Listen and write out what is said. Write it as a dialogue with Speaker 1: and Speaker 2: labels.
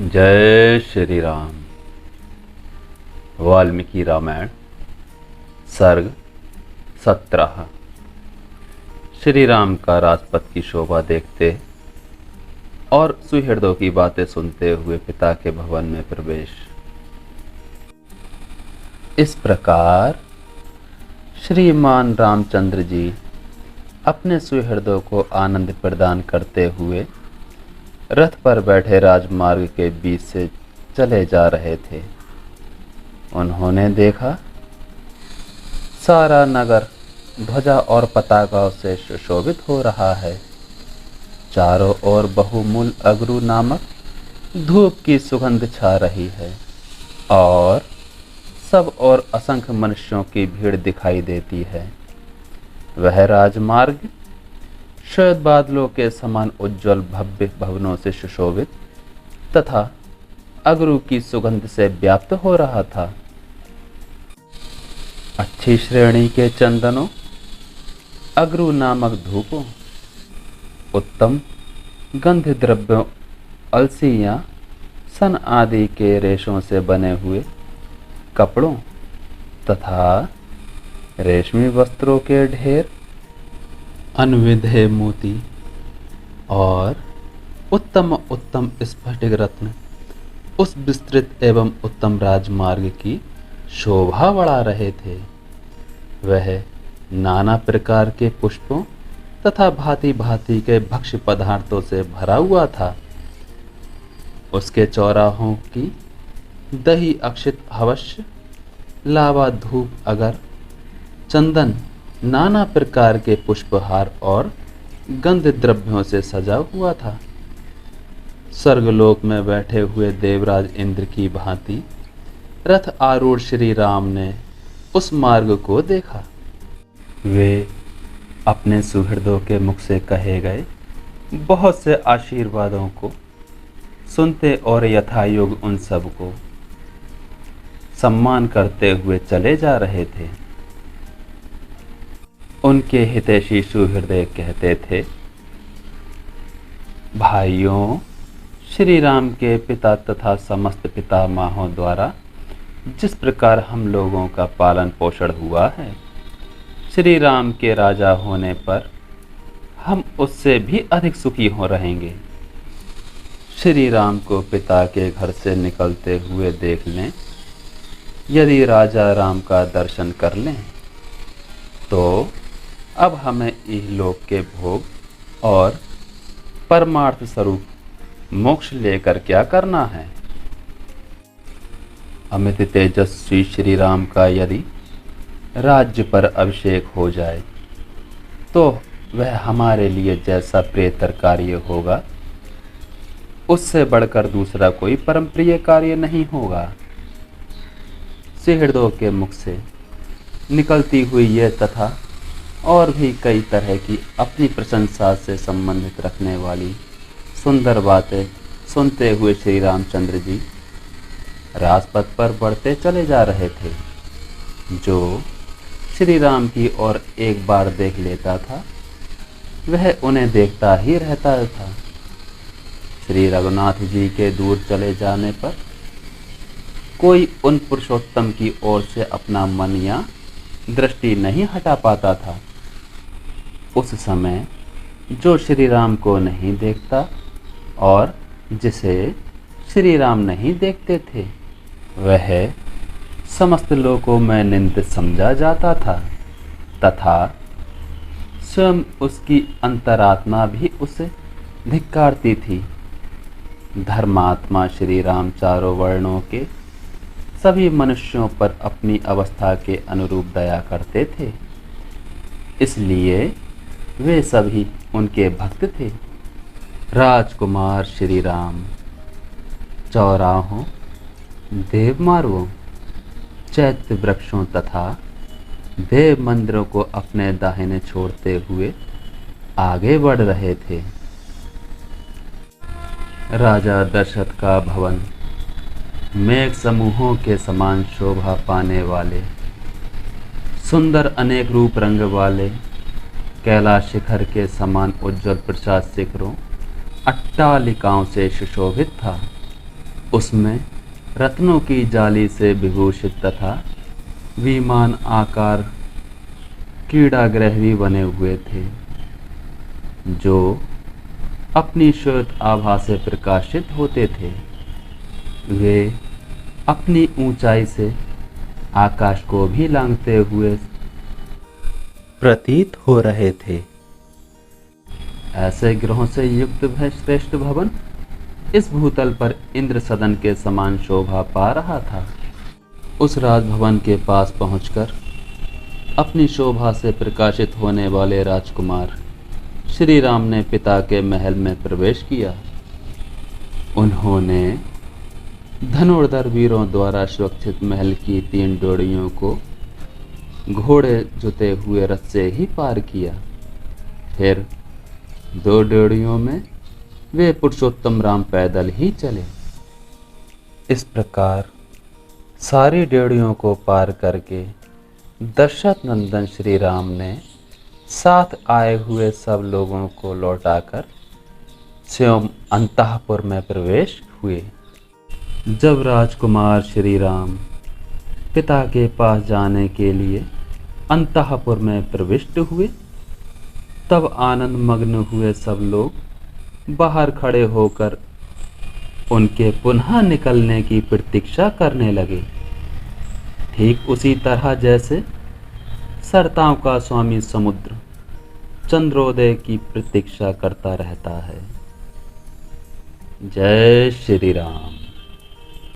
Speaker 1: जय श्री राम। वाल्मीकि रामायण सर्ग 17। श्री राम का राजपथ की शोभा देखते और सुहृदों की बातें सुनते हुए पिता के भवन में प्रवेश। इस प्रकार श्रीमान रामचंद्र जी अपने सुहृदों को आनंद प्रदान करते हुए रथ पर बैठे राजमार्ग के बीच से चले जा रहे थे। उन्होंने देखा सारा नगर ध्वजा और पताकाओं से सुशोभित हो रहा है। चारों ओर बहुमूल अगरू नामक धूप की सुगंध छा रही है और सब और असंख्य मनुष्यों की भीड़ दिखाई देती है। वह राजमार्ग श्वेत बादलों के समान उज्जवल भव्य भवनों से सुशोभित तथा अगरू की सुगंध से व्याप्त हो रहा था। अच्छी श्रेणी के चंदनों, अगरू नामक धूपों, उत्तम गंध द्रव्यों, अलसियां, सन आदि के रेशों से बने हुए कपड़ों तथा रेशमी वस्त्रों के ढेर, अनविधेय मोती और उत्तम उत्तम स्फटिक रत्न उस विस्तृत एवं उत्तम राजमार्ग की शोभा बढ़ा रहे थे। वह नाना प्रकार के पुष्पों तथा भांति भांति के भक्ष्य पदार्थों से भरा हुआ था। उसके चौराहों की दही अक्षित हवस्य, लावा, धूप, अगर, चंदन, नाना प्रकार के पुष्पहार और गंध द्रव्यों से सजा हुआ था। स्वर्गलोक में बैठे हुए देवराज इंद्र की भांति रथ आरूढ़ श्री राम ने उस मार्ग को देखा। वे अपने सुहृदों के मुख से कहे गए बहुत से आशीर्वादों को सुनते और यथायोग उन सब को सम्मान करते हुए चले जा रहे थे। उनके हितैषी सुहृदय कहते थे, भाइयों, श्री राम के पिता तथा समस्त पितामहों द्वारा जिस प्रकार हम लोगों का पालन पोषण हुआ है, श्री राम के राजा होने पर हम उससे भी अधिक सुखी हो रहेंगे। श्री राम को पिता के घर से निकलते हुए देख लें। यदि राजा राम का दर्शन कर लें तो अब हमें इहलोक के भोग और परमार्थ स्वरूप मोक्ष लेकर क्या करना है। अमित तेजस्वी श्री राम का यदि राज्य पर अभिषेक हो जाए तो वह हमारे लिए जैसा प्रियतर कार्य होगा, उससे बढ़कर दूसरा कोई परम प्रिय कार्य नहीं होगा। सुहृदों के मुख से निकलती हुई यह तथा और भी कई तरह की अपनी प्रशंसा से संबंधित रखने वाली सुंदर बातें सुनते हुए श्री रामचंद्र जी राजपथ पर बढ़ते चले जा रहे थे। जो श्री राम की ओर एक बार देख लेता था वह उन्हें देखता ही रहता था। श्री रघुनाथ जी के दूर चले जाने पर कोई उन पुरुषोत्तम की ओर से अपना मन या दृष्टि नहीं हटा पाता था। उस समय जो श्री राम को नहीं देखता और जिसे श्री राम नहीं देखते थे, वह समस्त लोकों में निंदित समझा जाता था तथा स्वयं उसकी अंतरात्मा भी उसे धिक्कारती थी। धर्मात्मा श्री राम चारों वर्णों के सभी मनुष्यों पर अपनी अवस्था के अनुरूप दया करते थे, इसलिए वे सभी उनके भक्त थे। राजकुमार श्री राम चौराहों, देवमार्गों, चैत्य वृक्षों तथा देव मंदिरों को अपने दाहिने छोड़ते हुए आगे बढ़ रहे थे। राजा दशरथ का भवन मेघ समूहों के समान शोभा पाने वाले सुंदर अनेक रूप रंग वाले कैलाश शिखर के समान उज्जवल प्रसाद शिखरों, अट्टालिकाओं से सुशोभित था। उसमें रत्नों की जाली से विभूषित तथा विमान आकार क्रीड़ागृह भी बने हुए थे, जो अपनी श्वेत आभा से प्रकाशित होते थे। वे अपनी ऊंचाई से आकाश को भी लांघते हुए प्रतीत हो रहे थे। ऐसे ग्रहों से युक्त वह श्रेष्ठ भवन इस भूतल पर इंद्र सदन के समान शोभा पा रहा था। उस राजभवन के पास पहुंचकर अपनी शोभा से प्रकाशित होने वाले राजकुमार श्री राम ने पिता के महल में प्रवेश किया। उन्होंने धनुर्धर वीरों द्वारा सुरक्षित महल की 3 ड्योढ़ियों को घोड़े जुते हुए रथ से ही पार किया। फिर 2 ड्योढ़ियों में वे पुरुषोत्तम राम पैदल ही चले। इस प्रकार सारी ड्योढ़ियों को पार करके दशरथ नंदन श्री राम ने साथ आए हुए सब लोगों को लौटाकर स्वयं अंतःपुर में प्रवेश हुए। जब राजकुमार श्री राम पिता के पास जाने के लिए अंतःपुर में प्रविष्ट हुए, तब आनंद मग्न हुए सब लोग बाहर खड़े होकर उनके पुनः निकलने की प्रतीक्षा करने लगे। ठीक उसी तरह जैसे सरताओं का स्वामी समुद्र चंद्रोदय की प्रतीक्षा करता रहता है। जय श्री राम।